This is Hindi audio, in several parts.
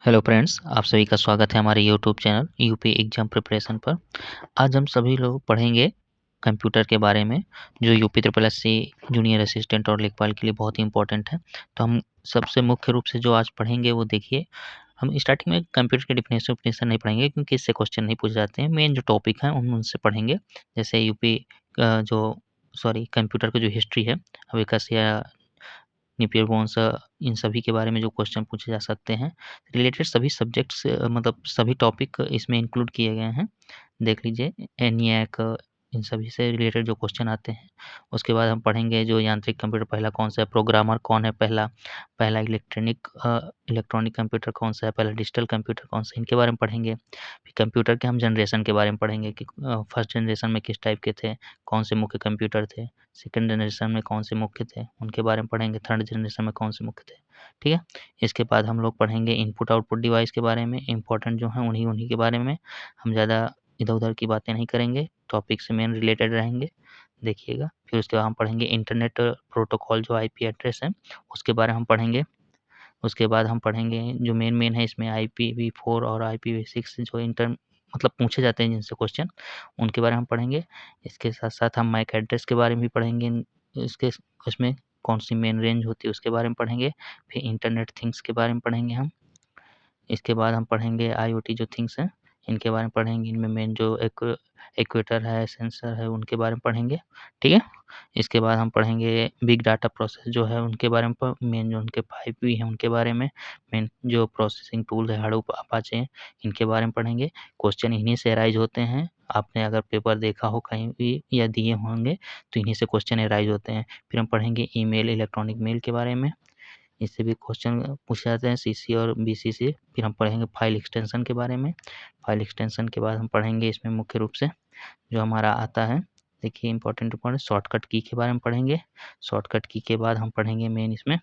हेलो फ्रेंड्स, आप सभी का स्वागत है हमारे YouTube channel UP exam preparation पर। आज हम सभी लोग पढ़ेंगे कंप्यूटर के बारे में, जो UP triple S C junior assistant और लेखपाल के लिए बहुत ही इंपॉर्टेंट है। तो हम सबसे मुख्य रूप से जो आज पढ़ेंगे वो देखिए, हम स्टार्टिंग में कंप्यूटर के डिफिनेशन नहीं पढ़ेंगे क्योंकि इससे क्वेश्चन नहीं पूछे जाते हैं। मेन जो टॉपिक है उनसे पढ़ेंगे, जैसे यूपी जो कंप्यूटर का जो हिस्ट्री है, अबेकस या नेपियर बोन्स, इन सभी के बारे में जो क्वेश्चन पूछे जा सकते हैं। रिलेटेड सभी सब्जेक्ट्स मतलब सभी टॉपिक इसमें इंक्लूड किए गए हैं। देख लीजिए, एनिएक, इन सभी से रिलेटेड जो क्वेश्चन आते हैं। उसके बाद हम पढ़ेंगे जो यांत्रिक कंप्यूटर पहला कौन सा है, प्रोग्रामर कौन है पहला, पहला इलेक्ट्रॉनिक कंप्यूटर कौन सा है, पहला डिजिटल कंप्यूटर कौन सा है, इनके बारे में पढ़ेंगे। फिर कंप्यूटर के हम जनरेशन के बारे में पढ़ेंगे कि फर्स्ट जनरेशन में किस टाइप के थे, कौन से मुख्य कंप्यूटर थे, सेकंड जनरेशन में कौन से मुख्य थे, उनके बारे में पढ़ेंगे, थर्ड जनरेशन में कौन से मुख्य थे। ठीक है। इसके बाद हम लोग पढ़ेंगे इनपुट आउटपुट डिवाइस के बारे में, इंपॉर्टेंट जो हैं उन्हीं के बारे में। हम ज़्यादा इधर-उधर की बातें नहीं करेंगे, टॉपिक से मेन रिलेटेड रहेंगे, देखिएगा। फिर उसके बाद हम पढ़ेंगे इंटरनेट प्रोटोकॉल, जो आईपी एड्रेस है, उसके बारे में हम पढ़ेंगे। उसके बाद हम पढ़ेंगे जो मेन है इसमें IPv4 और IPv6 जो मतलब पूछे जाते हैं जिनसे क्वेश्चन, उनके बारे में हम पढ़ेंगे। इसके साथ-साथ हम मैक एड्रेस के बारे में भी पढ़ेंगे। इसके उसमें कौन-सी मेन रेंज होती है उसके बारे में पढ़ेंगे। फिर इंटरनेट थिंग्स के बारे में पढ़ेंगे हम। इसके बाद हम पढ़ेंगे IoT जो थिंग्स हैं, इनके बारे में पढ़ेंगे। इनमें मेन जो एक एक्चुएटर है, सेंसर है, उनके बारे में पढ़ेंगे। ठीक है। इसके बाद हम पढ़ेंगे बिग डाटा प्रोसेस जो है उनके बारे में, मेन जो उनके 5P हैं उनके बारे में, मेन जो प्रोसेसिंग टूल है हडूप, अपाचे, इनके बारे में पढ़ेंगे। क्वेश्चन इन्हीं से अराइज होते हैं। आपने अगर पेपर देखा हो कहीं भी या दिए होंगे तो इन्हीं से क्वेश्चन अराइज होते हैं। फिर हम पढ़ेंगे ईमेल, इलेक्ट्रॉनिक मेल के बारे में, इससे भी क्वेश्चन पूछे जाते हैं, CC और BC से। फिर हम पढ़ेंगे फाइल एक्सटेंशन के बारे में। फाइल एक्सटेंशन के बाद हम पढ़ेंगे इसमें मुख्य रूप से जो हमारा आता है, देखिए इंपॉर्टेंट शॉर्टकट की के बारे में पढ़ेंगे। शॉर्टकट की के बाद हम पढ़ेंगे मेन इसमें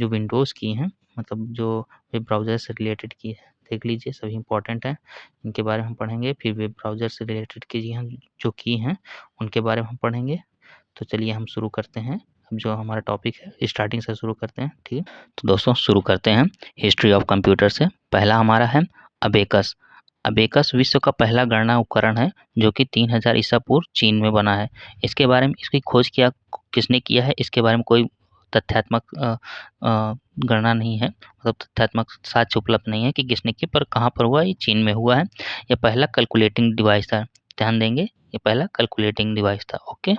जो विंडोज़ की हैं, मतलब जो वेब ब्राउज़र से रिलेटेड की है, देख लीजिए सभी इंपॉर्टेंट हैं, इनके बारे में हम पढ़ेंगे। फिर वेब ब्राउज़र से रिलेटेड की जो की हैं उनके बारे में हम पढ़ेंगे। तो चलिए हम शुरू करते हैं। अब जो हमारा टॉपिक है स्टार्टिंग से शुरू करते हैं। ठीक है, तो दोस्तों शुरू करते हैं हिस्ट्री ऑफ कंप्यूटर से। पहला हमारा है अबेकस। अबेकस विश्व का पहला गणना उपकरण है जो कि 3000 ईसा पूर्व चीन में बना है। इसके बारे में, इसकी खोज किसने किया है, इसके बारे में कोई तथ्यात्मक गणना नहीं है, मतलब तथ्यात्मक साक्ष्य उपलब्ध नहीं है कि किसने की, पर कहाँ पर हुआ, ये चीन में हुआ है। यह पहला कैलकुलेटिंग डिवाइस था, ध्यान देंगे, ये पहला कैलकुलेटिंग डिवाइस था। ओके।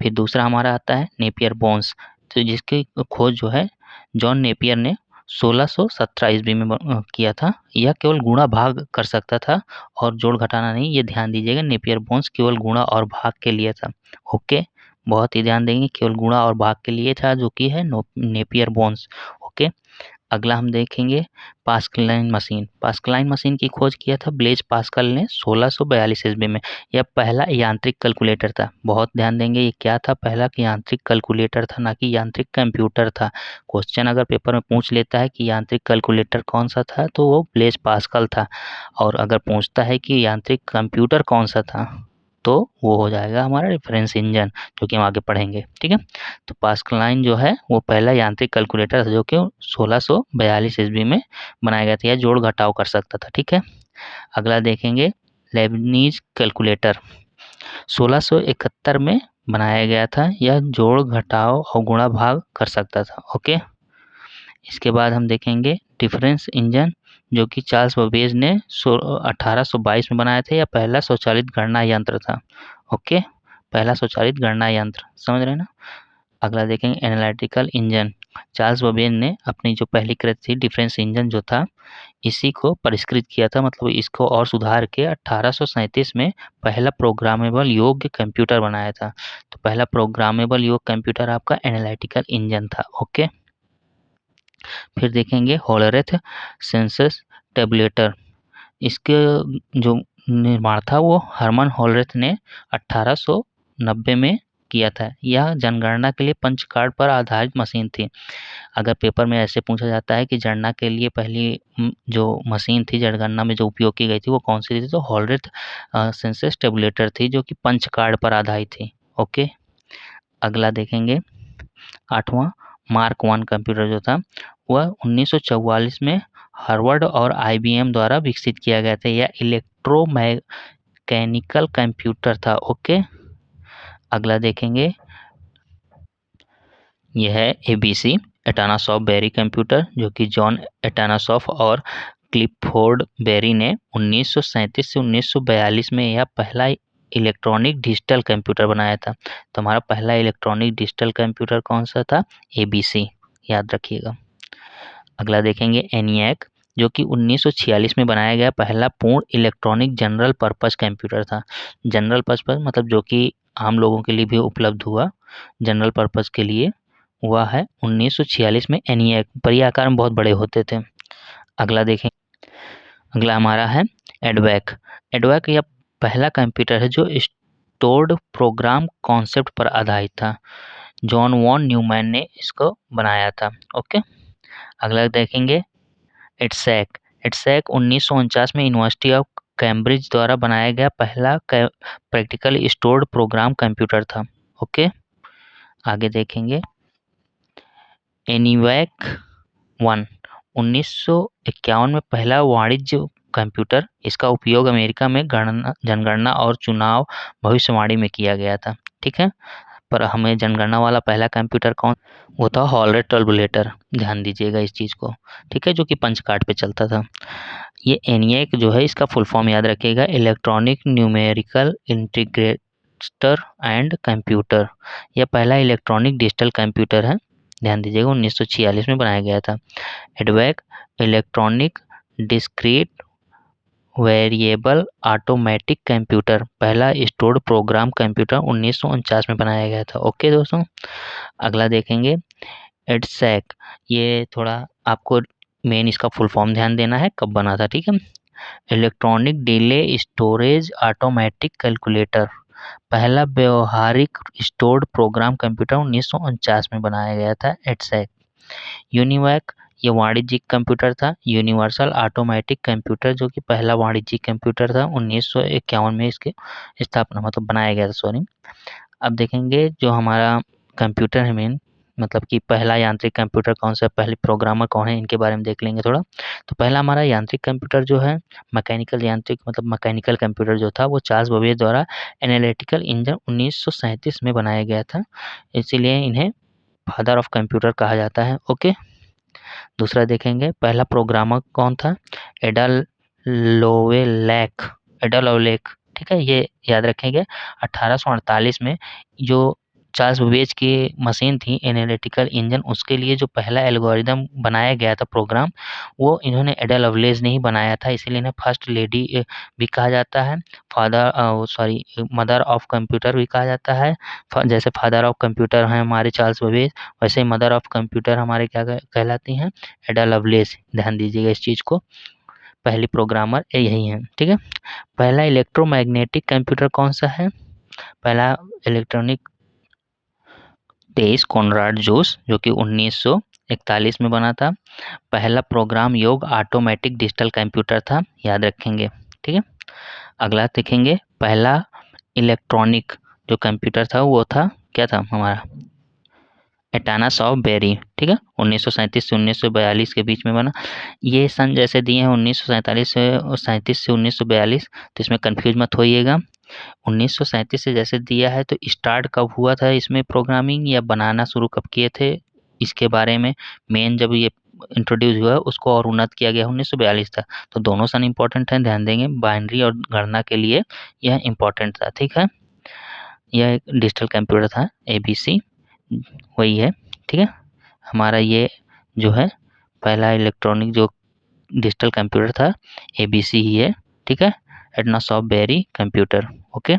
फिर दूसरा हमारा आता है नेपियर बोन्स, तो जिसकी खोज जो है जॉन नेपियर ने 1617 ईस्वी में किया था। यह केवल गुणा भाग कर सकता था और जोड़ घटाना नहीं, ये ध्यान दीजिएगा, नेपियर बोन्स केवल गुणा और भाग के लिए था। ओके, बहुत ही ध्यान देंगे, केवल गुणा और भाग के लिए था, जो कि है नेपियर बोन्स। ओके। अगला हम देखेंगे पास्कलाइन मशीन। पास्कलाइन मशीन की खोज किया था ब्लेज पास्कल ने 1642 ईस्वी में। यह पहला यांत्रिक कैलकुलेटर था। बहुत ध्यान देंगे, ये क्या था, पहला यांत्रिक कैलकुलेटर था, ना कि यांत्रिक कंप्यूटर था। क्वेश्चन अगर पेपर में पूछ लेता है कि यांत्रिक कैलकुलेटर कौन सा था तो वो ब्लेज पास्कल था, और अगर पूछता है कि यांत्रिक कंप्यूटर कौन सा था तो वो हो जाएगा हमारा रेफरेंस इंजन, जो कि हम आगे पढ़ेंगे। ठीक है। तो पास्कलाइन जो है वो पहला यांत्रिक कैलकुलेटर था जो कि 1642 ईस्वी में बनाया गया था, या जोड़ घटाव कर सकता था। ठीक है। अगला देखेंगे लेबनीज कैलकुलेटर, 1671 में बनाया गया था, यह जोड़ घटाव और गुणा भाग कर सकता था। ओके। इसके बाद हम देखेंगे डिफरेंस इंजन, जो कि चार्ल्स बेबेज ने 1822 में बनाया था। यह पहला स्वचालित गणना यंत्र था। ओके, पहला स्वचालित गणना यंत्र, समझ रहे हैं ना। अगला देखेंगे एनालिटिकल इंजन। चार्ल्स बेबेज ने अपनी जो पहली कृत थी डिफरेंस इंजन जो था, इसी को परिष्कृत किया था, मतलब इसको और सुधार के 1837 में पहला प्रोग्रामेबल योग्य कंप्यूटर बनाया था। तो पहला प्रोग्रामेबल योग्य कंप्यूटर आपका एनालिटिकल इंजन था। ओके। फिर देखेंगे होलरेथ सेंसस टेबुलेटर। इसके जो निर्माण था वो हरमन होलरेथ ने 1890 में किया था। यह जनगणना के लिए पंच कार्ड पर आधारित मशीन थी। अगर पेपर में ऐसे पूछा जाता है कि जनगणना के लिए पहली जो मशीन थी जनगणना में जो उपयोग की गई थी वो कौन सी थी, तो होलरेथ सेंसस टेबुलेटर थी, जो कि पंच कार्ड पर आधारित थी। ओके। अगला देखेंगे 8वां मार्क 1 कंप्यूटर जो था वह 1944 में हार्वर्ड और आईबीएम द्वारा विकसित किया गया था। यह इलेक्ट्रोमैकेनिकल कंप्यूटर था। ओके, अगला देखेंगे, यह है एबीसी एटानासॉफ बेरी कंप्यूटर, जो कि जॉन एटानासॉफ और क्लिफोर्ड बेरी ने 1937 से 1942 में यह पहला इलेक्ट्रॉनिक डिजिटल कंप्यूटर बनाया था। तो हमारा पहला इलेक्ट्रॉनिक डिजिटल कंप्यूटर कौन सा था? एबीसी, याद रखिएगा। अगला देखेंगे एनियाक, जो कि 1946 में बनाया गया पहला पूर्ण इलेक्ट्रॉनिक जनरल पर्पस कंप्यूटर था। जनरल पर्पस मतलब जो कि आम लोगों के लिए भी उपलब्ध हुआ, जनरल पर्पस के लिए हुआ है 1946 में एनियाक, पर ये आकार में बहुत बड़े होते थे। अगला देखें, अगला हमारा है एडवैक। एडवैक यह पहला कंप्यूटर है जो स्टोर्ड प्रोग्राम कॉन्सेप्ट पर आधारित था। जॉन वॉन न्यूमैन ने इसको बनाया था। ओके, अगला देखेंगे एडसैक। एडसैक 1949 में यूनिवर्सिटी ऑफ कैम्ब्रिज द्वारा बनाया गया पहला प्रैक्टिकल स्टोर्ड प्रोग्राम कंप्यूटर था। ओके, आगे देखेंगे एनीवैक 1 1951 में पहला वाणिज्य कंप्यूटर। इसका उपयोग अमेरिका में जनगणना और चुनाव भविष्यवाणी में किया गया था। ठीक है, पर हमें जनगणना वाला पहला कंप्यूटर कौन? वो था हॉलरेट टर्बुलेटर, ध्यान दीजिएगा इस चीज़ को। ठीक है, जो कि पंच कार्ड पे चलता था। ये एनिएक जो है, इसका फुल फॉर्म याद रखिएगा, electronic numerical integrator and computer. यह पहला इलेक्ट्रॉनिक डिजिटल कंप्यूटर है, ध्यान दीजिएगा, 1946 में बनाया गया था। एडवैक electronic discrete variable automatic computer, पहला स्टोर्ड प्रोग्राम कंप्यूटर 1949 में बनाया गया था। ओके दोस्तों, अगला देखेंगे एडसैक। ये थोड़ा आपको मेन इसका फुल फॉर्म ध्यान देना है, कब बना था। ठीक है, electronic delay storage automatic calculator, पहला व्यवहारिक स्टोर्ड प्रोग्राम कंप्यूटर 1949 में बनाया गया था। एडसैक। यूनिवैक, ये वाणिज्यिक कंप्यूटर था। यूनिवर्सल ऑटोमेटिक कंप्यूटर, जो कि पहला वाणिज्यिक कंप्यूटर था, 1951 में इसकी स्थापना मतलब बनाया गया था, सॉरी। अब देखेंगे जो हमारा कंप्यूटर है मेन, मतलब कि पहला यांत्रिक कंप्यूटर कौन सा, पहले प्रोग्रामर कौन है, इनके बारे में देख लेंगे थोड़ा। तो पहला हमारा यांत्रिक कंप्यूटर जो है, मैकेनिकल यांत्रिक मतलब मैकेनिकल कंप्यूटर जो था, वो चार्ल्स बेबेज द्वारा एनालिटिकल इंजन 1937 में बनाया गया था, इसीलिए इन्हें फादर ऑफ कंप्यूटर कहा जाता है। ओके, दूसरा देखेंगे पहला प्रोग्रामर कौन था? एडा लोवेलैक, एडा लोवेलैक। ठीक है, ये याद रखेंगे। 1848 में जो चार्ल्स बेबेज की मशीन थी एनालिटिकल इंजन, उसके लिए जो पहला एल्गोरिदम बनाया गया था प्रोग्राम, वो इन्होंने एडा लवलेस ने ही बनाया था, इसीलिए इन्हें फर्स्ट लेडी भी कहा जाता है, मदर ऑफ कंप्यूटर भी कहा जाता है। जैसे फादर ऑफ कंप्यूटर हैं हमारे चार्ल्स बेबेज, वैसे ही मदर ऑफ कंप्यूटर हमारे क्या कहलाती हैं? एडा लवलेस, ध्यान दीजिएगा इस चीज़ को। पहली प्रोग्रामर यही हैं। ठीक है, पहला इलेक्ट्रोमैग्नेटिक कंप्यूटर कौन सा है? पहला इलेक्ट्रॉनिक 23 कॉनराड जोस, जो कि 1941 में बना था। पहला प्रोग्राम योग ऑटोमेटिक डिजिटल कंप्यूटर था, याद रखेंगे। ठीक है, अगला देखेंगे पहला इलेक्ट्रॉनिक जो कंप्यूटर था वो था, क्या था हमारा? एटानासॉफ बेरी। ठीक है, 1937 से 1942 के बीच में बना। ये सन जैसे दिए हैं 1947 से 37 से 1942, तो इसमें कंफ्यूज मत होइएगा। 1937 से जैसे दिया है, तो स्टार्ट कब हुआ था इसमें प्रोग्रामिंग, या बनाना शुरू कब किए थे, इसके बारे में मेन जब ये इंट्रोड्यूस हुआ उसको और उन्नत किया गया 1942 था। तो दोनों सन इम्पोर्टेंट हैं, ध्यान देंगे। बाइनरी और गणना के लिए यह इम्पोर्टेंट था। ठीक है, यह एक डिजिटल कंप्यूटर था, एबीसी वही है। ठीक है, हमारा ये जो है पहला इलेक्ट्रॉनिक जो डिजिटल कंप्यूटर था, एबीसी ही है। ठीक है, एटनासॉफ बेरी कंप्यूटर। ओके,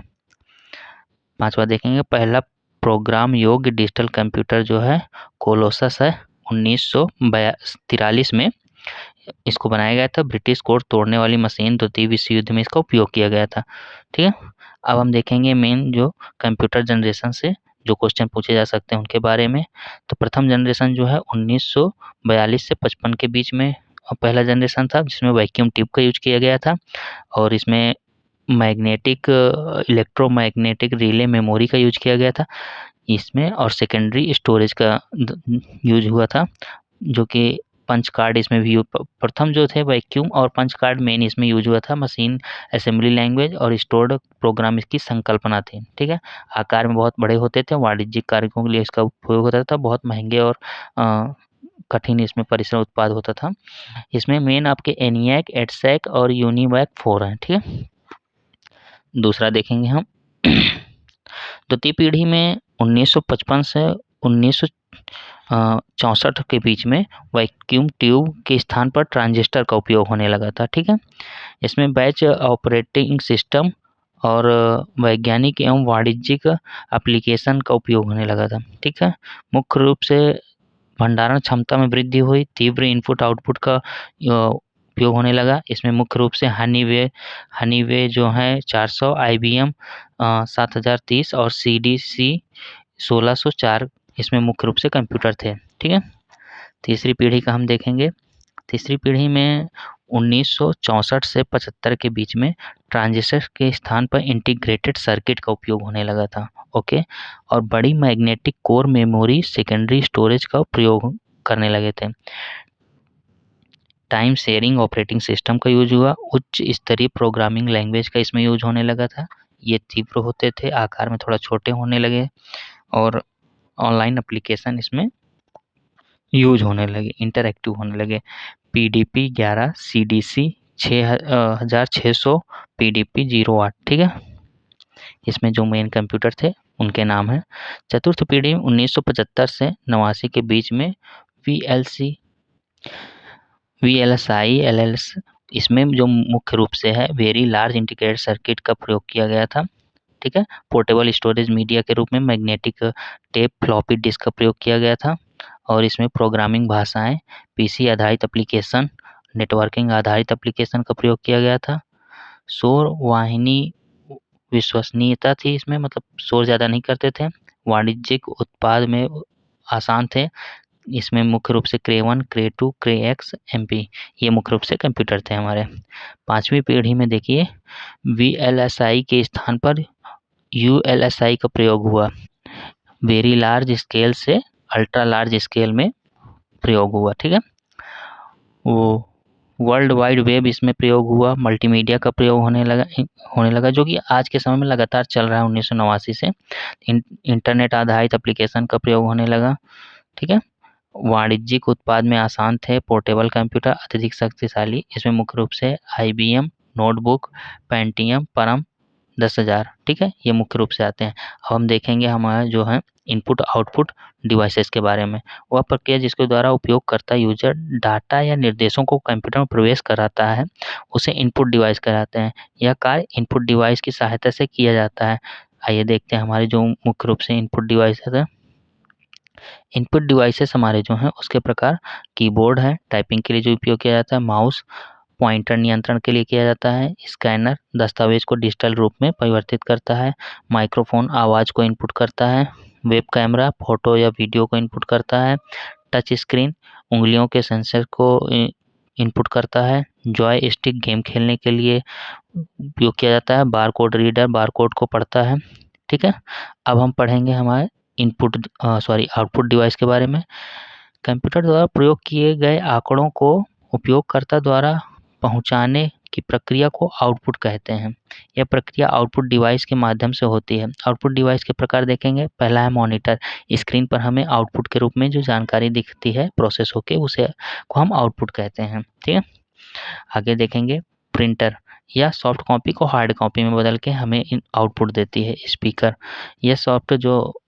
पांचवा देखेंगे पहला प्रोग्राम योग्य डिजिटल कंप्यूटर जो है कोलोसस है, 1943 में इसको बनाया गया था। ब्रिटिश कोड तोड़ने वाली मशीन द्वितीय विश्व युद्ध में इसका उपयोग किया गया था। ठीक है, अब हम देखेंगे मेन जो कंप्यूटर जनरेशन से जो क्वेश्चन पूछे जा सकते हैं उनके बारे में। तो प्रथम जनरेशन जो है 1942 से 55 के बीच में पहला जनरेशन था, जिसमें वैक्यूम ट्यूब का यूज किया गया था, और इसमें मैग्नेटिक इलेक्ट्रोमैग्नेटिक रिले मेमोरी का यूज किया गया था इसमें, और सेकेंडरी स्टोरेज का यूज हुआ था, जो कि पंच कार्ड इसमें भी प्रथम जो थे वैक्यूम और पंच कार्ड मेन इसमें यूज हुआ था। मशीन असेंबली लैंग्वेज और स्टोर्ड प्रोग्राम इसकी संकल्पना थी। ठीक है, आकार में बहुत बड़े होते थे, वाणिज्यिक कार्यों के लिए इसका उपयोग होता था, बहुत महंगे और कठिन इसमें परिसर उत्पाद होता था। इसमें मेन आपके एनियाक, एडसैक और यूनिवैक 4 हैं। ठीक है, दूसरा देखेंगे हम। द्वितीय पीढ़ी में 1955 से 1964 के बीच में वैक्यूम ट्यूब के स्थान पर ट्रांजिस्टर का उपयोग होने लगा था। ठीक है, इसमें बैच ऑपरेटिंग सिस्टम और वैज्ञानिक एवं वाणिज्यिक एप्लीकेशन का उपयोग होने लगा था। ठीक है, मुख्य रूप से भंडारण क्षमता में वृद्धि हुई, तीव्र इनपुट आउटपुट का उपयोग होने लगा। इसमें मुख्य रूप से हनीवे जो है 400, IBM 7030 और CDC 1604 इसमें मुख्य रूप से कंप्यूटर थे। ठीक है, तीसरी पीढ़ी का हम देखेंगे। तीसरी पीढ़ी में 1964 से 75 के बीच में ट्रांजिस्टर के स्थान पर इंटीग्रेटेड सर्किट का उपयोग होने लगा था। ओके, और बड़ी magnetic core memory secondary storage का प्रयोग करने लगे थे। टाइम शेयरिंग ऑपरेटिंग सिस्टम का यूज हुआ, उच्च स्तरीय प्रोग्रामिंग लैंग्वेज का इसमें यूज होने लगा था। ये तीव्र होते थे, आकार में थोड़ा छोटे होने लगे और ऑनलाइन एप्लीकेशन इसमें यूज होने लगे, इंटरएक्टिव होने लगे। PDP 11, CDC 6600, PDP 08। ठीक है, इसमें जो मेन कंप्यूटर थे उनके नाम हैं। चतुर्थ पीढ़ी 1975 से 89 के बीच में VLSI LLS इसमें जो मुख्य रूप से है वेरी लार्ज इंटीग्रेटेड सर्किट का प्रयोग किया गया था। ठीक है, पोर्टेबल स्टोरेज मीडिया के रूप में मैग्नेटिक टेप फ्लॉपी डिस्क का प्रयोग किया गया था और इसमें प्रोग्रामिंग भाषाएं, PC आधारित एप्लीकेशन, नेटवर्किंग आधारित एप्लीकेशन का प्रयोग किया गया था। शोर वाहिनी विश्वसनीयता थी इसमें, मतलब शोर ज़्यादा नहीं करते थे। वाणिज्यिक उत्पाद में आसान थे। इसमें मुख्य रूप से Cray 1, Cray 2, Cray X, MP ये मुख्य रूप से कंप्यूटर थे हमारे। पांचवी पीढ़ी में देखिए VLSI के स्थान पर ULSI का प्रयोग हुआ। वेरी लार्ज स्केल से अल्ट्रा लार्ज स्केल में प्रयोग हुआ। ठीक है, वो वर्ल्ड वाइड वेब इसमें प्रयोग हुआ। मल्टीमीडिया का प्रयोग होने लगा जो कि आज के समय में लगातार चल रहा है 1989 से। इंटरनेट आधारित एप्लीकेशन का प्रयोग होने लगा। ठीक है, वाणिज्यिक उत्पाद में आसान थे। पोर्टेबल कंप्यूटर अत्यधिक शक्तिशाली, इसमें मुख्य रूप से IBM नोटबुक, पेंटियम, परम 10,000। ठीक है, ये मुख्य रूप से आते हैं। अब हम देखेंगे हमारा जो है इनपुट आउटपुट डिवाइसेस के बारे में। वह प्रक्रिया जिसके द्वारा उपयोगकर्ता यूजर डाटा या निर्देशों को कंप्यूटर में प्रवेश कराता है उसे इनपुट डिवाइस कहलाते हैं। यह कार्य इनपुट डिवाइस की सहायता से किया जाता है। आइए देखते हैं हमारे जो मुख्य रूप से इनपुट डिवाइसेस है। इनपुट डिवाइसेस हमारे जो हैं उसके प्रकार कीबोर्ड है, टाइपिंग के लिए जो उपयोग किया जाता है, माउस पॉइंटर नियंत्रण के लिए किया जाता है, स्कैनर दस्तावेज को डिजिटल रूप में परिवर्तित करता है, माइक्रोफोन आवाज़ को इनपुट करता है, वेब कैमरा फोटो या वीडियो को इनपुट करता है, टच स्क्रीन उंगलियों के सेंसर को इनपुट करता है, जॉय स्टिक गेम खेलने के लिए उपयोग किया जाता है, बारकोड रीडर बारकोड को पढ़ता है। ठीक है, अब हम पढ़ेंगे हमारे आउटपुट डिवाइस के बारे में। कंप्यूटर द्वारा प्रयोग किए गए आंकड़ों को उपयोगकर्ता द्वारा पहुंचाने की प्रक्रिया को आउटपुट कहते हैं। यह प्रक्रिया आउटपुट डिवाइस के माध्यम से होती है। आउटपुट डिवाइस के प्रकार देखेंगे। पहला है मॉनिटर। स्क्रीन पर हमें आउटपुट के रूप में जो जानकारी दिखती है प्रोसेस होके उसे को हम आउटपुट कहते हैं। ठीक है, आगे देखेंगे प्रिंटर या सॉफ्ट कॉपी को हार्ड कॉपी में बदल के हमें आउटपुट देती है। स्पीकर, यह सॉफ्ट जो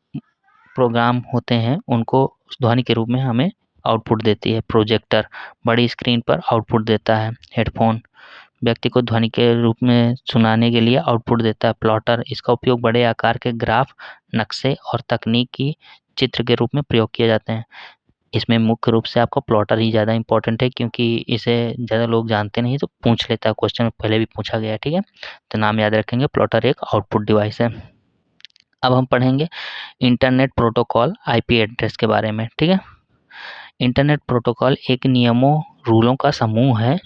प्रोग्राम होते हैं उनको ध्वनि के रूप में हमें आउटपुट देती है। प्रोजेक्टर बड़ी स्क्रीन पर आउटपुट देता है। हेडफोन व्यक्ति को ध्वनि के रूप में सुनाने के लिए आउटपुट देता है। प्लॉटर, इसका उपयोग बड़े आकार के ग्राफ, नक्शे और तकनीकी चित्र के रूप में प्रयोग किए जाते हैं। इसमें मुख्य रूप से आपको प्लॉटर ही ज़्यादा इंपॉर्टेंट है क्योंकि इसे ज़्यादा लोग जानते नहीं, तो पूछ लेता है, क्वेश्चन में पहले भी पूछा गया है। ठीक है, तो नाम याद रखेंगे, प्लॉटर एक आउटपुट डिवाइस है। अब हम पढ़ेंगे इंटरनेट प्रोटोकॉल IP एड्रेस के बारे में। ठीक है, इंटरनेट प्रोटोकॉल एक नियमों रूलों का समूह है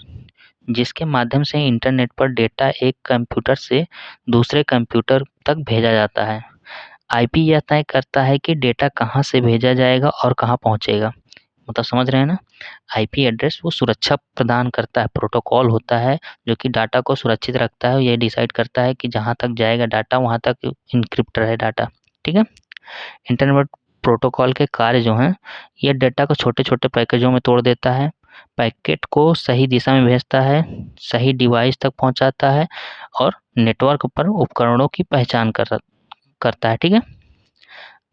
जिसके माध्यम से इंटरनेट पर डेटा एक कंप्यूटर से दूसरे कंप्यूटर तक भेजा जाता है। IP यह तय करता है कि डेटा कहाँ से भेजा जाएगा और कहाँ पहुँचेगा। मतलब समझ रहे हैं ना। आईपी एड्रेस वो सुरक्षा प्रदान करता है, प्रोटोकॉल होता है जो कि डाटा को सुरक्षित रखता है। ये डिसाइड करता है कि जहाँ तक जाएगा डाटा वहाँ तक इनक्रिप्ट रहे डाटा, ठीक है। इंटरनेट प्रोटोकॉल के कार्य जो हैं, ये डाटा को छोटे-छोटे पैकेजों में तोड़ देता है, पैकेट को सही दिशा में भेजता है, सही डिवाइस तक पहुँचाता है और नेटवर्क पर उपकरणों की पहचान करता है, ठीक है।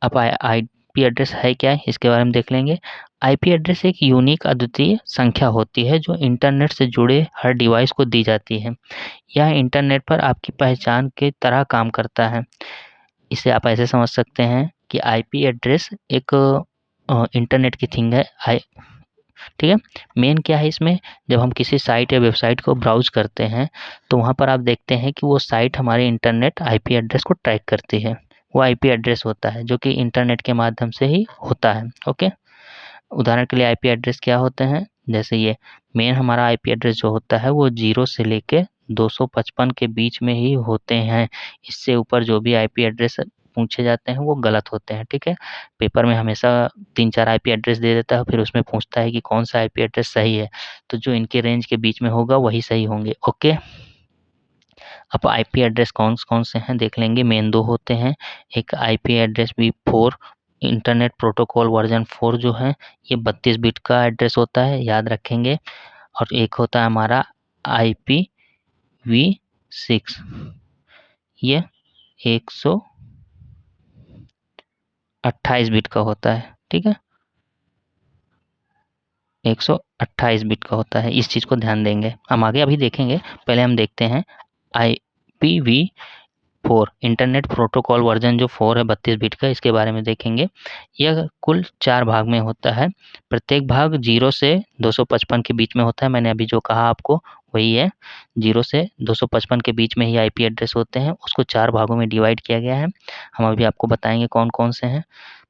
अब आईपी एड्रेस है क्या है, इसके बारे में देख लेंगे। आईपी एड्रेस एक यूनिक अद्वितीय संख्या होती है जो इंटरनेट से जुड़े हर डिवाइस को दी जाती है। यह इंटरनेट पर आपकी पहचान के तरह काम करता है। इसे आप ऐसे समझ सकते हैं कि आईपी एड्रेस एक इंटरनेट की थिंग है। ठीक है। मेन क्या है इसमें, जब हम किसी साइट या वेबसाइट को ब्राउज करते हैं तो वहाँ पर आप देखते हैं कि वो साइट हमारे इंटरनेट आईपी एड्रेस को ट्रैक करती है। वो आईपी एड्रेस होता है जो कि इंटरनेट के माध्यम से ही होता है। ओके, उदाहरण के लिए आईपी एड्रेस क्या होते हैं, जैसे ये मेन हमारा आईपी एड्रेस जो होता है वो 0 से लेके 255 के बीच में ही होते हैं। इससे ऊपर जो भी आईपी एड्रेस पूछे जाते हैं वो गलत होते हैं, ठीक है। पेपर में हमेशा 3-4 आईपी एड्रेस दे देता है, फिर उसमें पूछता है कि कौन सा आईपी एड्रेस सही है, तो जो इनके रेंज के बीच में होगा वही सही होंगे। ओके, अब आईपी एड्रेस कौन-कौन से हैं देख लेंगे। मेन 2 होते हैं, एक IP address V4 internet protocol version 4 जो है ये 32 बिट का एड्रेस होता है, याद रखेंगे। और एक होता है हमारा IPv6, ये 128 बिट का होता है, ठीक है। 128 बिट का होता है, इस चीज़ को ध्यान देंगे, हम आगे अभी देखेंगे। पहले हम देखते हैं IPv4 इंटरनेट प्रोटोकॉल वर्जन जो 4 है 32 बिट का, इसके बारे में देखेंगे। यह कुल 4 भाग में होता है, प्रत्येक भाग 0 से 255 के बीच में होता है। मैंने अभी जो कहा आपको वही है, 0 से 255 के बीच में ही आईपी एड्रेस होते हैं, उसको 4 भागों में डिवाइड किया गया है। हम अभी आपको बताएंगे कौन-कौन से हैं।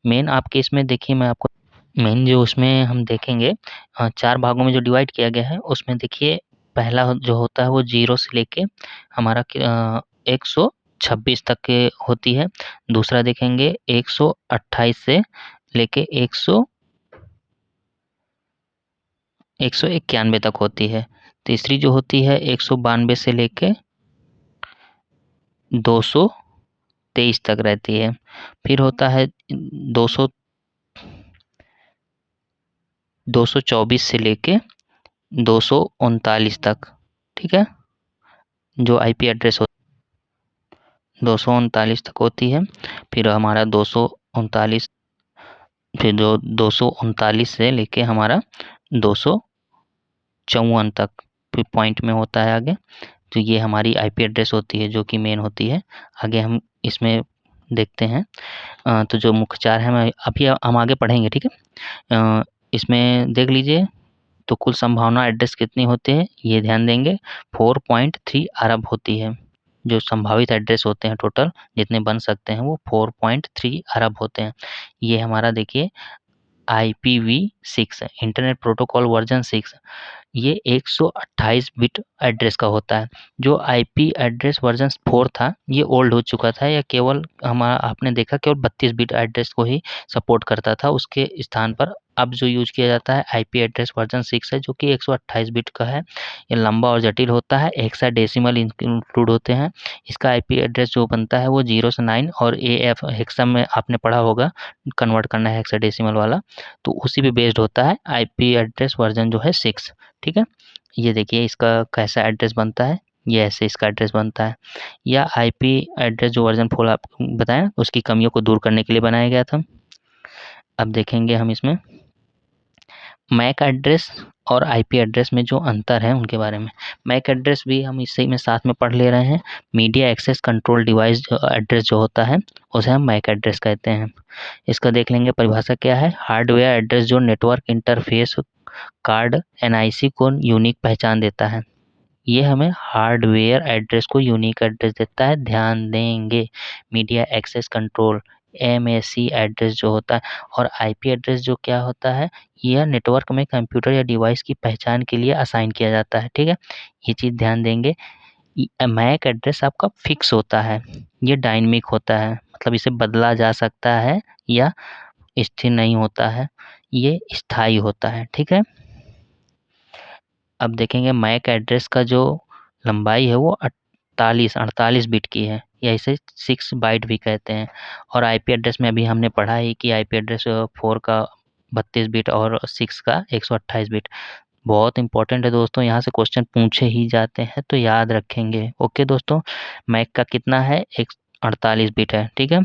मेन आपके इसमें देखिए, मैं आपको मेन जो उसमें हम देखेंगे 4 भागों में जो डिवाइड किया गया है उसमें देखिए, पहला जो होता है वो 0 से लेके हमारा 126 तक के होती है। दूसरा देखेंगे 128 से लेके 191 तक होती है। तीसरी जो होती है 192 से लेके 223 तक रहती है। फिर होता है 224 से लेके 239 तक, ठीक है। जो आईपी एड्रेस 239 तक होती है। फिर हमारा 239, फिर जो 239 से लेके हमारा 254 तक फिर पॉइंट में होता है आगे। तो ये हमारी आईपी एड्रेस होती है जो कि मेन होती है। आगे हम इसमें देखते हैं। तो जो मुख्य 4 हैं मैं अभी हम आगे पढ़ेंगे, ठीक है। इसमें देख लीजिए, तो कुल संभावना एड्रेस कितनी होती है ये ध्यान देंगे, 4.3 अरब होती है। जो संभावित एड्रेस होते हैं टोटल जितने बन सकते हैं वो 4.3 अरब होते हैं। ये हमारा देखिए IPv6 है, इंटरनेट प्रोटोकॉल वर्जन 6। ये 128 बिट एड्रेस का होता है। जो आईपी एड्रेस वर्जन 4 था ये ओल्ड हो चुका था, या केवल हमारा आपने देखा केवल 32 बिट एड्रेस को ही सपोर्ट करता था। उसके स्थान पर अब जो यूज किया जाता है आईपी एड्रेस वर्जन 6 है जो कि 128 बिट का है। ये लंबा और जटिल होता है, हेक्साडेसिमल इंक्लूड होते हैं। इसका आईपी एड्रेस जो बनता है वो 0 से 9 और AF हेक्सा में आपने पढ़ा होगा, कन्वर्ट करना है हेक्साडेसिमल वाला, तो उसी पे बेस्ड होता है आईपी एड्रेस वर्जन जो है 6, ठीक है। ये देखिए इसका कैसा एड्रेस बनता है, ये ऐसे इसका एड्रेस बनता है। या आईपी एड्रेस जो वर्जन 4 आपको बताया उसकी कमियों को दूर करने के लिए बनाया गया था। अब देखेंगे हम इसमें मैक एड्रेस और आईपी एड्रेस में जो अंतर है उनके बारे में। मैक एड्रेस भी हम इसी में साथ में पढ़ ले रहे हैं। Media access control device address जो होता है उसे हम मैक एड्रेस कहते हैं। इसका देख लेंगे परिभाषा क्या है। हार्डवेयर एड्रेस जो नेटवर्क इंटरफेस कार्ड एनआईसी को यूनिक पहचान देता है। ये हमें हार्डवेयर एड्रेस को यूनिक एड्रेस देता है, ध्यान देंगे। Media access control MAC address जो होता है, और आईपी एड्रेस जो क्या होता है, यह नेटवर्क में कंप्यूटर या डिवाइस की पहचान के लिए असाइन किया जाता है, ठीक है। ये चीज़ ध्यान देंगे। मैक एड्रेस आपका फिक्स होता है, ये डायनेमिक होता है, मतलब इसे बदला जा सकता है या स्थिर नहीं होता है। ये स्थायी होता है। ठीक है, अब देखेंगे मैक एड्रेस का जो लंबाई है वो 48 बिट की है, या इसे 6 बाइट भी कहते हैं। और आईपी एड्रेस में अभी हमने पढ़ा है कि आईपी एड्रेस 4 का 32 बिट और 6 का 128 बिट। बहुत इंपॉर्टेंट है दोस्तों, यहाँ से क्वेश्चन पूछे ही जाते हैं तो याद रखेंगे। ओके दोस्तों, मैक का कितना है, 48 बिट है। ठीक है,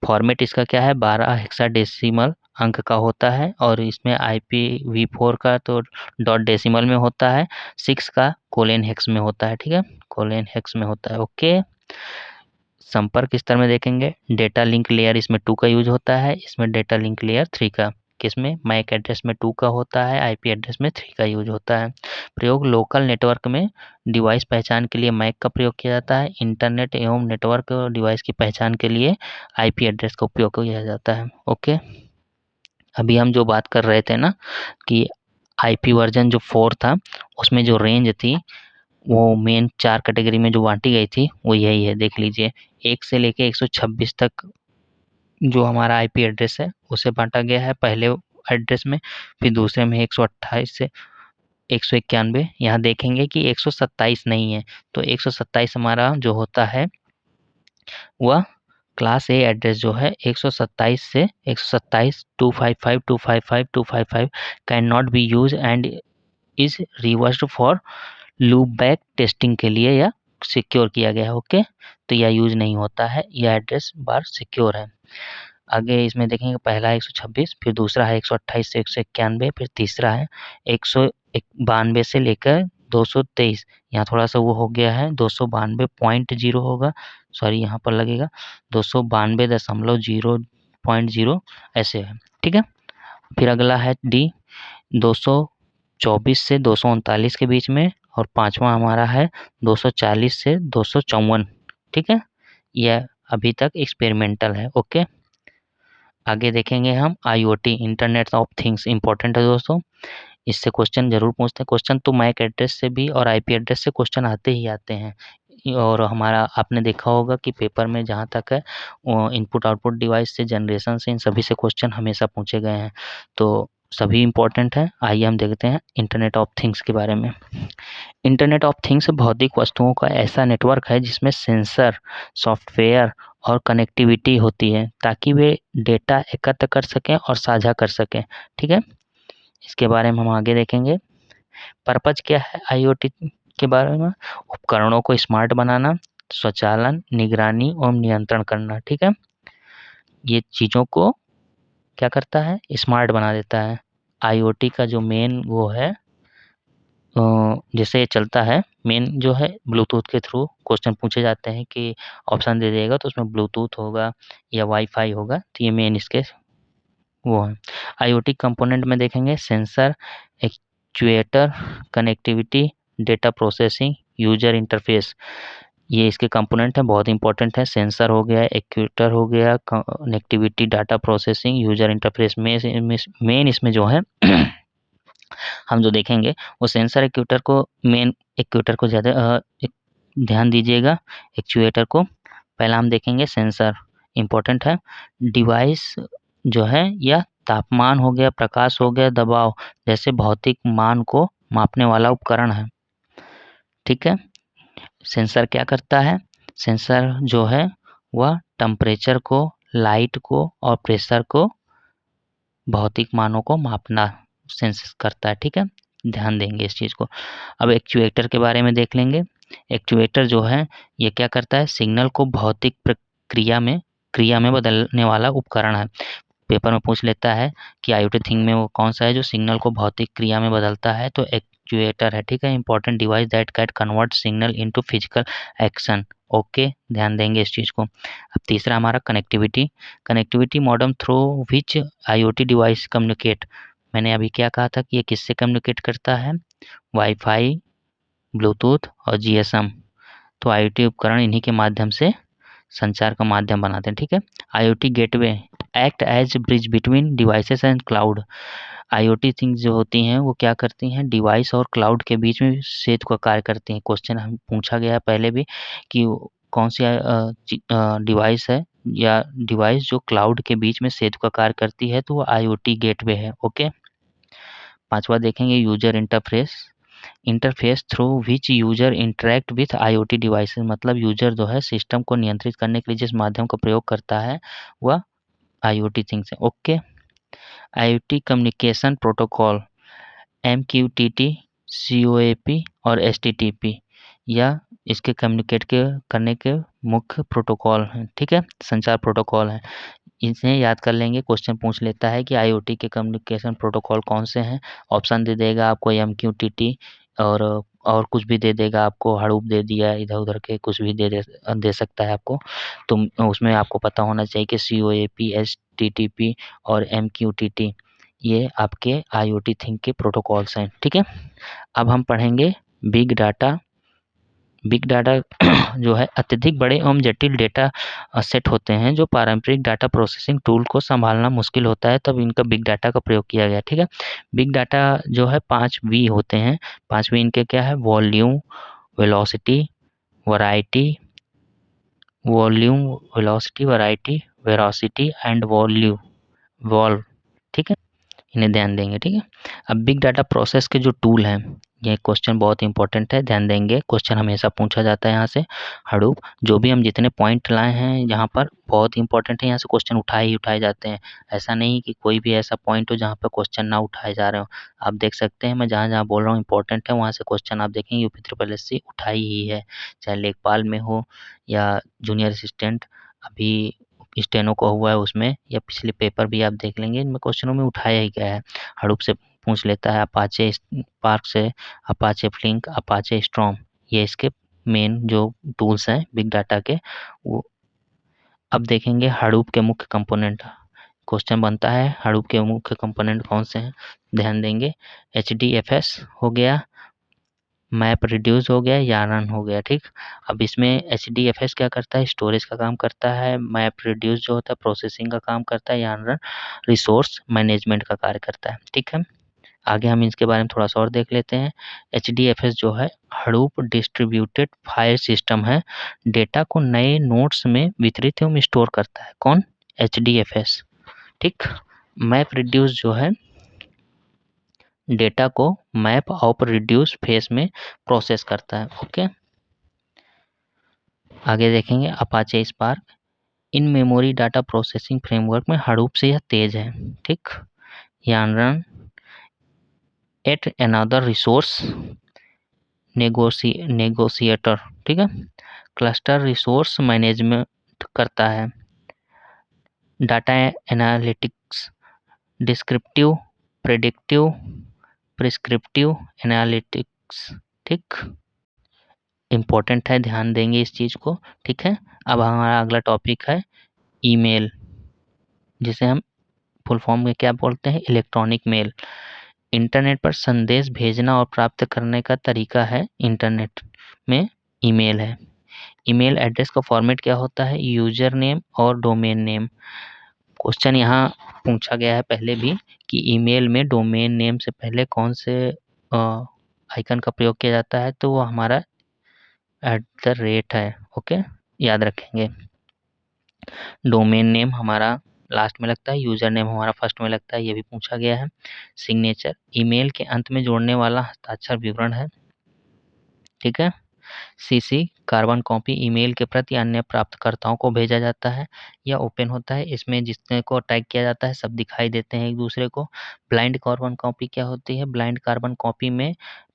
फॉर्मेट इसका क्या है, 12 हेक्साडेसिमल अंक का होता है, और इसमें IPv4 का तो डॉट डेसिमल में होता है, 6 का कोलन हेक्स में होता है। ठीक है, कोलन हेक्स में होता है। ओके, संपर्क स्तर में देखेंगे, डेटा लिंक लेयर इसमें 2 का यूज होता है, इसमें डेटा लिंक लेयर 3 का। किसमें, मैक एड्रेस में 2 का होता है, आईपी एड्रेस में 3 का यूज होता है। प्रयोग, लोकल नेटवर्क में डिवाइस पहचान के लिए मैक का प्रयोग किया जाता है। इंटरनेट एवं नेटवर्क डिवाइस की पहचान के लिए आईपी एड्रेस का उपयोग किया जाता है। ओके, अभी हम जो बात कर रहे थे ना कि आईपी वर्जन जो 4 था, उसमें जो रेंज थी वो मेन 4 कैटेगरी में जो बांटी गई थी वो यही है, देख लीजिए। 1 से लेके 126 तक जो हमारा आईपी एड्रेस है उसे बांटा गया है पहले एड्रेस में, फिर दूसरे में 128 से 191। यहाँ देखेंगे कि 127 नहीं है, तो 127 हमारा जो होता है वह क्लास ए एड्रेस जो है 127 से 127 255 255 255 can not be use and is reversed for loop back testing के लिए यह सिक्योर किया गया है। ओके, तो यह यूज नहीं होता है, यह एड्रेस बार सिक्योर है। आगे इसमें देखेंगे, पहला है 126, फिर दूसरा है 128 से 191, फिर तीसरा है 192 से लेकर 223। यहाँ थोड़ा सा वो हो गया है, 292.0 होगा, सॉरी यहाँ पर लगेगा 292.0.0 ऐसे है। ठीक है, फिर अगला है डी, 224 से 239 के बीच में, और पांचवा हमारा है 240 से 254। ठीक है, यह अभी तक एक्सपेरिमेंटल है। ओके, आगे देखेंगे हम IoT, internet of things, important है दोस्तों, इससे क्वेश्चन जरूर पूछते हैं। क्वेश्चन तो मैक एड्रेस से भी और आईपी एड्रेस से क्वेश्चन आते ही आते हैं, और हमारा आपने देखा होगा कि पेपर में जहाँ तक है इनपुट आउटपुट डिवाइस से, जनरेशन से, इन सभी से क्वेश्चन हमेशा पूछे गए हैं, तो सभी इंपॉर्टेंट है। आइए हम देखते हैं इंटरनेट ऑफ थिंग्स के बारे में। इंटरनेट ऑफ थिंग्स भौतिक वस्तुओं का ऐसा नेटवर्क है जिसमें सेंसर, सॉफ्टवेयर और कनेक्टिविटी होती है ताकि वे डेटा एकत्र कर सकें और साझा कर सकें। ठीक है, इसके बारे में हम आगे देखेंगे। पर्पज क्या है IoT के बारे में, उपकरणों को स्मार्ट बनाना, स्वचालन, निगरानी और नियंत्रण करना। ठीक है, ये चीज़ों को क्या करता है, स्मार्ट बना देता है। IoT का जो मेन वो है, जैसे चलता है मेन जो है ब्लूटूथ के थ्रू क्वेश्चन पूछे जाते हैं कि ऑप्शन दे देगा तो उसमें ब्लूटूथ होगा या वाईफाई होगा, तो ये मेन इसके वो है। IoT कंपोनेंट में देखेंगे, sensor, actuator, connectivity, data processing, user interface, ये इसके कंपोनेंट हैं, बहुत इंपॉर्टेंट है। सेंसर हो गया, एक्चुएटर हो गया, connectivity, data processing, user interface में मेन इसमें जो है हम जो देखेंगे वो सेंसर एक्चुएटर को, मेन एक्चुएटर को ज़्यादा ध्यान दीजिएगा। एक्चुएटर को पहला हम देखेंगे, सेंसर इम्पोर्टेंट है। डिवाइस जो है या तापमान हो गया, प्रकाश हो गया, दबाव जैसे भौतिक मान को मापने वाला उपकरण है। ठीक है, सेंसर क्या करता है, सेंसर जो है वह टेम्परेचर को, लाइट को और प्रेशर को, भौतिक मानों को मापना सेंस करता है। ठीक है, ध्यान देंगे इस चीज़ को। अब एक्चुएटर के बारे में देख लेंगे। एक्चुएटर जो है ये क्या करता है, सिग्नल को भौतिक क्रिया में बदलने वाला उपकरण है। पेपर में पूछ लेता है कि IoT थिंग में वो कौन सा है जो सिग्नल को भौतिक क्रिया में बदलता है, तो एक्चुएटर है। ठीक है, important device that can convert signal into physical action. Okay, ध्यान देंगे इस चीज़ को। अब तीसरा हमारा connectivity, connectivity modem through which IoT device communicate. मैंने अभी क्या कहा था कि ये किससे कम्युनिकेट करता है, वाईफाई, ब्लूटूथ और GSM, तो IoT उपकरण इन्हीं के माध्यम से संचार का माध्यम बनाते हैं। ठीक है, IoT gateway act as bridge between devices and cloud. IoT things जो होती हैं वो क्या करती हैं, डिवाइस और क्लाउड के बीच में सेतु का कार्य करती हैं। क्वेश्चन हम पूछा गया है पहले भी कि कौन सी डिवाइस है या डिवाइस जो क्लाउड के बीच में सेतु का कार्य करती है, तो वो IoT गेटवे है। ओके। पांचवा देखेंगे user interface. Interface through which user interact with IoT devices, मतलब यूजर जो है सिस्टम को नियंत्रित करने के लिए जिस माध्यम का प्रयोग करता है वह IoT थिंग्स है। Okay. IoT communication protocol MQTT, COAP और HTTP या इसके कम्युनिकेट के करने के मुख्य प्रोटोकॉल हैं। ठीक है, संचार प्रोटोकॉल हैं। इन्हें याद कर लेंगे। क्वेश्चन पूछ लेता है कि IoT के कम्युनिकेशन प्रोटोकॉल कौन से हैं। ऑप्शन दे देगा आपको MQTT और कुछ भी दे देगा आपको, हड़ूप दे दिया, इधर उधर के कुछ भी दे सकता है आपको। तो उसमें आपको पता होना चाहिए कि COAP, HTTP और MQTT ये आपके IoT थिंग के प्रोटोकॉल्स हैं। ठीक है। अब हम पढ़ेंगे बिग डाटा। बिग डाटा जो है अत्यधिक बड़े एवं जटिल डेटा सेट होते हैं जो पारंपरिक डाटा प्रोसेसिंग टूल को संभालना मुश्किल होता है, तब इनका बिग डाटा का प्रयोग किया गया। ठीक है। बिग डाटा जो है 5 V होते हैं। 5 V इनके क्या है? Volume, velocity, variety, variety, veracity and value. ठीक है, इन्हें ध्यान देंगे। ठीक है। अब बिग डाटा प्रोसेस के जो टूल हैं, ये क्वेश्चन बहुत इंपॉर्टेंट है, ध्यान देंगे। क्वेश्चन हमेशा पूछा जाता है यहाँ से। हडूप, जो भी हम जितने पॉइंट लाए हैं यहाँ पर बहुत इंपॉर्टेंट है, यहाँ से क्वेश्चन उठाए जाते हैं। ऐसा नहीं कि कोई भी ऐसा पॉइंट हो जहाँ पर क्वेश्चन ना उठाए जा रहे हो। आप देख सकते हैं मैं जहाँ जहाँ बोल रहा हूँ इंपॉर्टेंट है, वहाँ से क्वेश्चन आप देखेंगे UP SSC उठाई ही है, चाहे लेखपाल में हो या जूनियर असिस्टेंट अभी स्टेनो का हुआ है उसमें, या पिछले पेपर भी आप देख लेंगे, इनमें क्वेश्चनों में उठाया ही गया है। हडूप से पूछ लेता है, अपाचे स्पार्क से, अपाचे फ्लिंक, अपाचे स्टॉर्म, ये इसके मेन जो टूल्स हैं बिग डाटा के। वो अब देखेंगे हडूप के मुख्य कंपोनेंट। क्वेश्चन बनता है हडूप के मुख्य कंपोनेंट कौन से हैं, ध्यान देंगे। HDFS हो गया, मैप रिड्यूस हो गया, यार्न हो गया। ठीक। अब इसमें HDFS क्या करता है? स्टोरेज का काम करता है। मैप रिड्यूस जो होता है प्रोसेसिंग का काम करता है। यार्न रिसोर्स मैनेजमेंट का कार्य करता है। ठीक है। आगे हम इसके बारे में थोड़ा सा और देख लेते हैं। HDFS जो है हडूप डिस्ट्रीब्यूटेड फाइल सिस्टम है, डेटा को नए नोड्स में वितरित एवं स्टोर करता है। कौन? HDFS। ठीक। मैप रिड्यूस जो है डेटा को मैप और रिड्यूस फेस में प्रोसेस करता है। ओके। आगे देखेंगे Apache spark. In memory data processing framework में हडूप से यह तेज है। ठीक। Yarn at another resource negotiator. ठीक है। क्लस्टर रिसोर्स मैनेजमेंट करता है। Data analytics, descriptive, predictive, prescriptive analytics. ठीक। इम्पोर्टेंट है, ध्यान देंगे इस चीज़ को। ठीक है। अब हमारा अगला टॉपिक है ईमेल, जिसे हम फुल फॉर्म में क्या बोलते हैं? Electronic mail. इंटरनेट पर संदेश भेजना और प्राप्त करने का तरीका है इंटरनेट में ईमेल है। ईमेल एड्रेस का फॉर्मेट क्या होता है? यूजर नेम और डोमेन नेम। क्वेश्चन यहाँ पूछा गया है पहले भी कि ईमेल में डोमेन नेम से पहले कौन से आइकन का प्रयोग किया जाता है, तो वो हमारा @ है। ओके, याद रखेंगे। डोमेन नेम हमारा लास्ट में लगता है, यूजर नेम हमारा फर्स्ट में लगता है, ये भी पूछा गया है। सिग्नेचर ईमेल के अंत में जोड़ने वाला हस्ताक्षर विवरण है। ठीक है। CC कार्बन कॉपी ईमेल के प्रति अन्य प्राप्तकर्ताओं को भेजा जाता है या ओपन होता है, इसमें जिसने को टैग किया जाता है सब दिखाई देते हैं एक दूसरे को। ब्लाइंड कार्बन कॉपी क्या होती है? ब्लाइंड कार्बन कॉपी में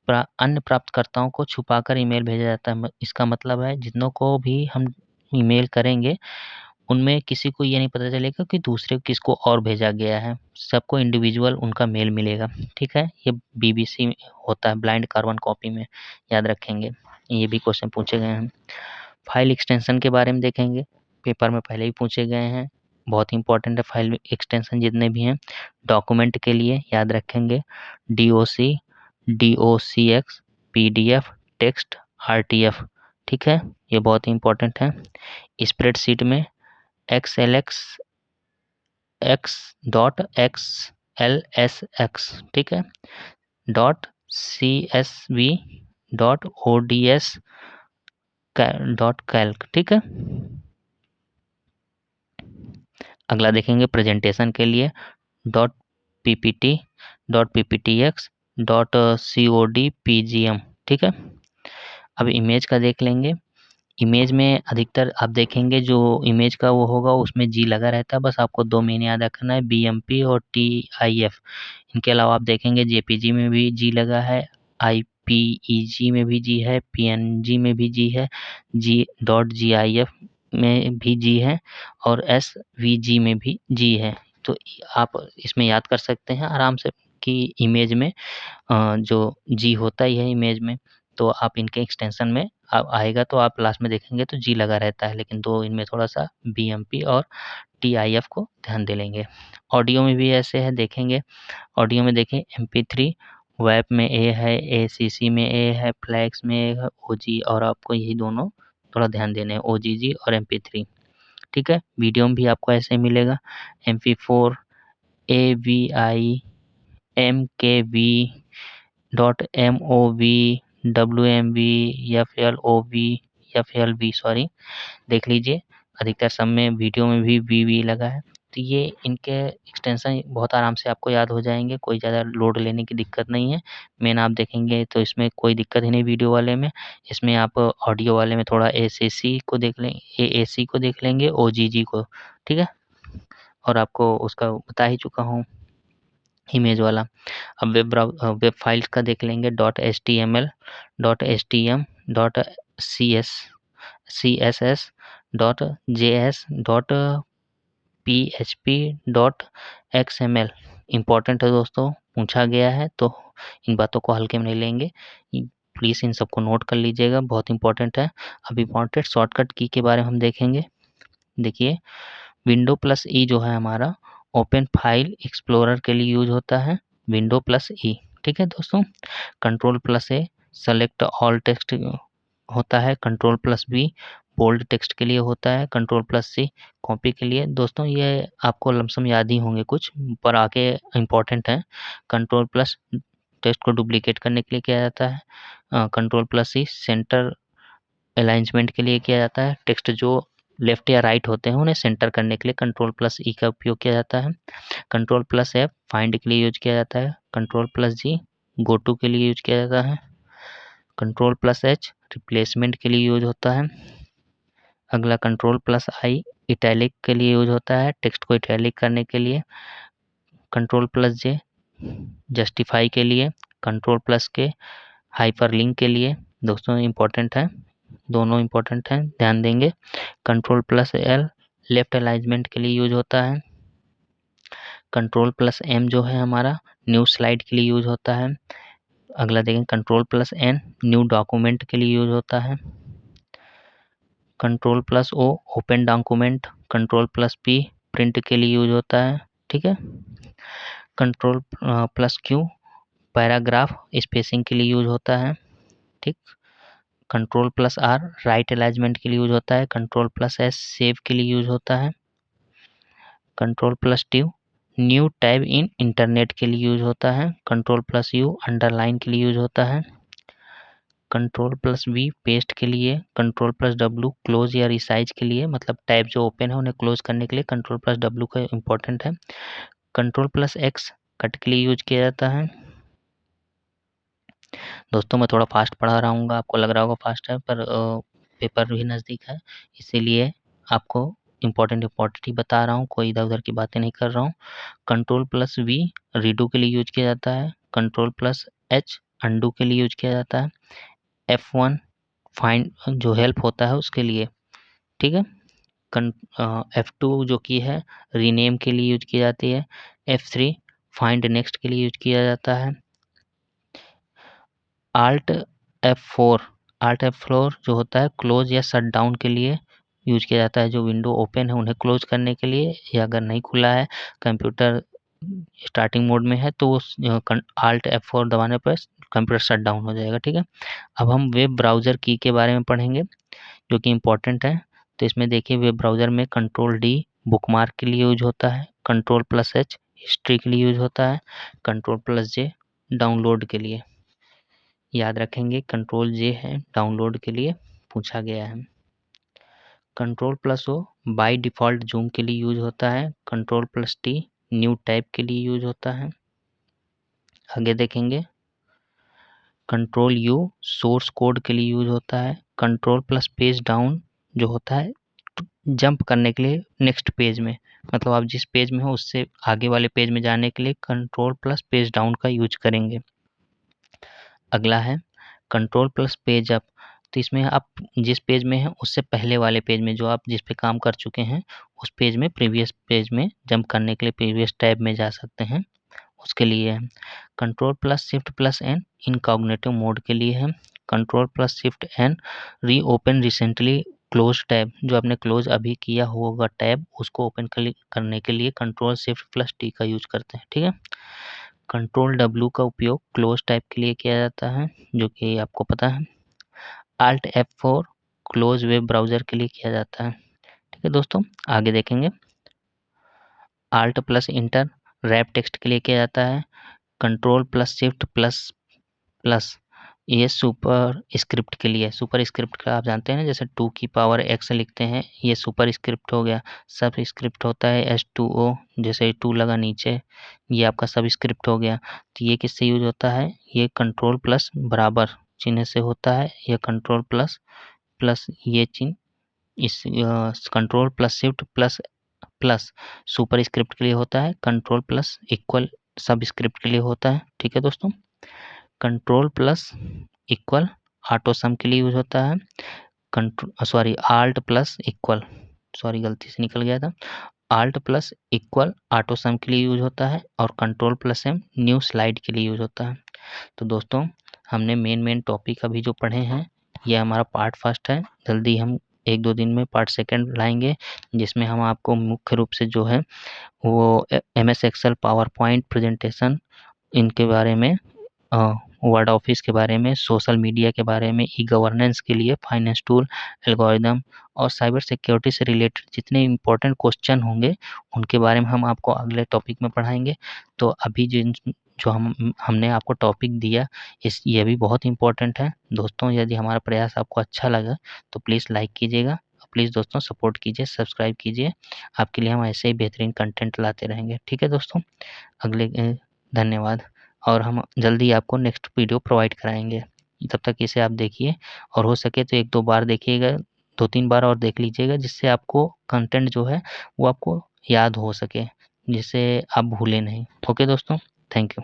अन्य प्राप्तकर्ताओं को छुपाकर ईमेल भेजा जाता है। इसका मतलब है जितनों को भी हम ईमेल करेंगे उनमें किसी को ये नहीं पता चलेगा कि दूसरे को किसको और भेजा गया है, सबको इंडिविजुअल उनका मेल मिलेगा। ठीक है। ये BBC होता है ब्लाइंड कार्बन कॉपी में, याद रखेंगे। ये भी क्वेश्चन पूछे गए हैं। फाइल एक्सटेंशन के बारे में देखेंगे, पेपर में पहले ही पूछे गए हैं, बहुत इंपॉर्टेंट है फाइल एक्सटेंशन जितने भी हैं। डॉक्यूमेंट के लिए याद रखेंगे DOC, DOCX, PDF, text, RTF। ठीक है, ये बहुत इंपॉर्टेंट है। स्प्रेडशीट में XLX, X.XLSX। ठीक है। .CSV, .ODS, डॉट कैल्क, ठीक है। अगला देखेंगे प्रेजेंटेशन के लिए dot PPT dot PPTX dot COD PGM, ठीक है। अब इमेज का देख लेंगे। इमेज में अधिकतर आप देखेंगे जो इमेज का वो होगा उसमें जी लगा रहता है, बस आपको 2 मेन याद रखना है, BMP और TIF। इनके अलावा आप देखेंगे JPG में भी जी लगा है, IPEG में भी जी है, PNG में भी जी है, G.GIF में भी जी है और SVG में भी जी है। तो आप इसमें याद कर सकते हैं आराम से कि इमेज में जो जी होता ही है इमेज में, तो आप इनके एक्सटेंशन में आप आएगा तो आप लास्ट में देखेंगे तो जी लगा रहता है, लेकिन दो इनमें थोड़ा-सा BMP और TIF को ध्यान दे लेंगे। ऑडियो में भी ऐसे है, देखेंगे ऑडियो में देखें MP3 वेब में ए है, ACC में ए है, फ्लैक्स में ए है, OG और आपको यही दोनों थोड़ा ध्यान देने हैं, OGG और MP3, ठीक है। वीडियो में भी आपको ऐसे मिलेगा MP4 AVI MKV .MOV WMV FLOV sorry, देख लीजिए अधिकतर सब में वीडियो में भी वी लगा है। तो ये इनके एक्सटेंशन बहुत आराम से आपको याद हो जाएंगे, कोई ज़्यादा लोड लेने की दिक्कत नहीं है। मेन आप देखेंगे तो इसमें कोई दिक्कत ही नहीं वीडियो वाले में। इसमें आप ऑडियो वाले में थोड़ा ACC को देख लें, AAC को देख लेंगे, OGG को, ठीक है। और आपको उसका बता ही चुका हूँ इमेज वाला। अब वेब फाइल्स का देख लेंगे .html .htm .cs CSS .js .php .xml important है दोस्तों, पूछा गया है तो इन बातों को हल्के में नहीं लेंगे, प्लीज़ इन सबको नोट कर लीजिएगा, बहुत इंपॉर्टेंट है। अब इम्पॉर्टेंट शॉर्टकट की के बारे में हम देखेंगे। देखिए विंडो प्लस ई जो है हमारा ओपन फाइल एक्सप्लोरर के लिए यूज होता है, विंडो प्लस ई, ठीक है दोस्तों। Control plus A select all text होता है, control plus B bold text के लिए होता है, कंट्रोल प्लस सी कॉपी के लिए। दोस्तों ये आपको लमसम याद ही होंगे कुछ, पर आगे इम्पॉर्टेंट है। कंट्रोल प्लस टेक्स्ट को डुप्लीकेट करने के लिए किया जाता है, कंट्रोल प्लस सी सेंटर अलाइंसमेंट के लिए किया जाता है, टेक्स्ट जो लेफ्ट या राइट होते हैं उन्हें सेंटर करने के लिए कंट्रोल प्लस ई का उपयोग किया जाता है, कंट्रोल प्लस एफ फाइंड के लिए यूज किया जाता है, control plus G go to के लिए यूज किया जाता है, कंट्रोल प्लस एच रिप्लेसमेंट के लिए यूज होता है। अगला कंट्रोल प्लस आई इटैलिक के लिए यूज होता है, टेक्स्ट को इटैलिक करने के लिए, कंट्रोल प्लस जे जस्टिफाई के लिए, कंट्रोल प्लस के हाइपरलिंक के लिए। दोस्तों इम्पोर्टेंट है, दोनों इम्पोर्टेंट हैं, ध्यान देंगे। Control plus L left alignment के लिए यूज होता है, कंट्रोल प्लस एम जो है हमारा न्यू स्लाइड के लिए यूज होता है। अगला देखें control plus N new document के लिए यूज होता है, control plus O open document, control plus P print के लिए यूज होता है, ठीक है। Control plus Q paragraph spacing के लिए यूज होता है, ठीक। Control plus R right alignment के लिए यूज होता है, कंट्रोल प्लस एस सेव के लिए यूज होता है, control plus T new tab इन इंटरनेट के लिए यूज होता है, कंट्रोल प्लस यू अंडरलाइन के लिए यूज होता है, कंट्रोल प्लस वी पेस्ट के लिए, कंट्रोल प्लस डब्ल्यू क्लोज या रिसाइज के लिए, मतलब टैब जो ओपन है उन्हें क्लोज करने के लिए कंट्रोल प्लस डब्ल्यू का इंपॉर्टेंट है, कंट्रोल प्लस एक्स कट के लिए यूज किया जाता है। दोस्तों मैं थोड़ा फास्ट पढ़ा रहा हूँ, आपको लग रहा होगा फास्ट है, पर पेपर भी नज़दीक है इसीलिए आपको इम्पोर्टेंट ही बता रहा हूँ, कोई इधर उधर की बातें नहीं कर रहा हूँ। कंट्रोल प्लस वी रीडू के लिए यूज किया जाता है, कंट्रोल प्लस एच अंडू के लिए यूज किया जाता है, F1 फाइंड जो हेल्प होता है उसके लिए, ठीक है। F2 जो की है रीनेम के लिए यूज की जाती है, F3 फाइंड नेक्स्ट के लिए यूज किया जाता है, आल्ट F4 जो होता है क्लोज या शट डाउन के लिए यूज किया जाता है, जो विंडो ओपन है उन्हें क्लोज करने के लिए, या अगर नहीं खुला है कंप्यूटर स्टार्टिंग मोड में है तो उस आल्ट F4 दबाने पर कंप्यूटर शट डाउन हो जाएगा, ठीक है। अब हम वेब ब्राउज़र की के बारे में पढ़ेंगे जो कि इम्पोर्टेंट है। तो इसमें देखिए वेब ब्राउज़र में कंट्रोल डी बुकमार्क के लिए यूज होता है, कंट्रोल प्लस एच हिस्ट्री के लिए यूज होता है, कंट्रोल प्लस जे डाउनलोड के लिए, याद रखेंगे कंट्रोल जे है डाउनलोड के लिए, पूछा गया है। Control plus O by default zoom के लिए यूज होता है। Control plus T new tab के लिए यूज होता है। आगे देखेंगे, कंट्रोल यू सोर्स कोड के लिए यूज होता है। कंट्रोल प्लस पेज डाउन जो होता है जंप करने के लिए नेक्स्ट पेज में, मतलब आप जिस पेज में हो उससे आगे वाले पेज में जाने के लिए कंट्रोल प्लस पेज डाउन का यूज करेंगे। अगला है कंट्रोल प्लस पेज अप, तो इसमें आप जिस पेज में हैं उससे पहले वाले पेज में, जो आप जिस पे काम कर चुके हैं उस पेज में, प्रीवियस पेज में जंप करने के लिए प्रीवियस टैब में जा सकते हैं, उसके लिए है। Control plus shift plus N incognito mode के लिए है। Control plus shift N reopen recently close tab, जो आपने क्लोज अभी किया होगा टैब उसको ओपन करने के लिए कंट्रोल शिफ्ट प्लस टी का यूज करते हैं। ठीक है। कंट्रोल डब्ल्यू का उपयोग क्लोज टैब के लिए किया जाता है, जो कि आपको पता है। Alt F4 close web browser के लिए किया जाता है। ठीक है दोस्तों, आगे देखेंगे। Alt plus inter wrap text के लिए किया जाता है। Control plus shift plus plus ये सुपर स्क्रिप्ट के लिए। सुपर स्क्रिप्ट का आप जानते हैं ना, जैसे 2 की पावर x लिखते हैं, ये सुपर स्क्रिप्ट हो गया। सब स्क्रिप्ट होता है H2O, जैसे 2 लगा नीचे, ये आपका सब स्क्रिप्ट हो गया। तो ये किससे यूज होता है, ये कंट्रोल प्लस बराबर चिन्ह से होता है, या कंट्रोल प्लस प्लस ये चिन्ह इस control plus shift plus plus super script के लिए होता है। कंट्रोल प्लस इक्वल सब स्क्रिप्ट के लिए होता है। ठीक है दोस्तों। Control plus equal auto sum के लिए यूज होता है। आल्ट प्लस इक्वल, सॉरी गलती से निकल गया था, alt plus equal auto sum के लिए यूज होता है। और control plus M new slide के लिए यूज होता है। तो दोस्तों हमने मेन टॉपिक अभी जो पढ़े हैं, ये हमारा पार्ट फर्स्ट है। जल्दी हम 1-2 दिन में पार्ट सेकंड लाएंगे, जिसमें हम आपको मुख्य रूप से जो है वो MS Excel, PowerPoint presentation, इनके बारे में, वर्ड ऑफिस के बारे में, सोशल मीडिया के बारे में, ई गवर्नेंस के लिए फाइनेंस टूल, एल्गोरिदम और साइबर सिक्योरिटी से रिलेटेड जितने इम्पोर्टेंट क्वेश्चन होंगे उनके बारे में हम आपको अगले टॉपिक में पढ़ाएंगे। तो अभी जो हमने आपको टॉपिक दिया ये भी बहुत इम्पोर्टेंट है दोस्तों। यदि हमारा प्रयास आपको अच्छा लगा तो प्लीज़ लाइक कीजिएगा, प्लीज़ दोस्तों सपोर्ट कीजिए, सब्सक्राइब कीजिए। आपके लिए हम ऐसे ही बेहतरीन कंटेंट लाते रहेंगे। ठीक है दोस्तों, धन्यवाद। और हम जल्दी आपको नेक्स्ट वीडियो प्रोवाइड कराएंगे। तब तक इसे आप देखिए, और हो सके तो 1-2 बार देखिएगा, 2-3 बार और देख लीजिएगा, जिससे आपको कंटेंट जो है वो आपको याद हो सके, जिससे आप भूलें नहीं। ओके दोस्तों, थैंक यू।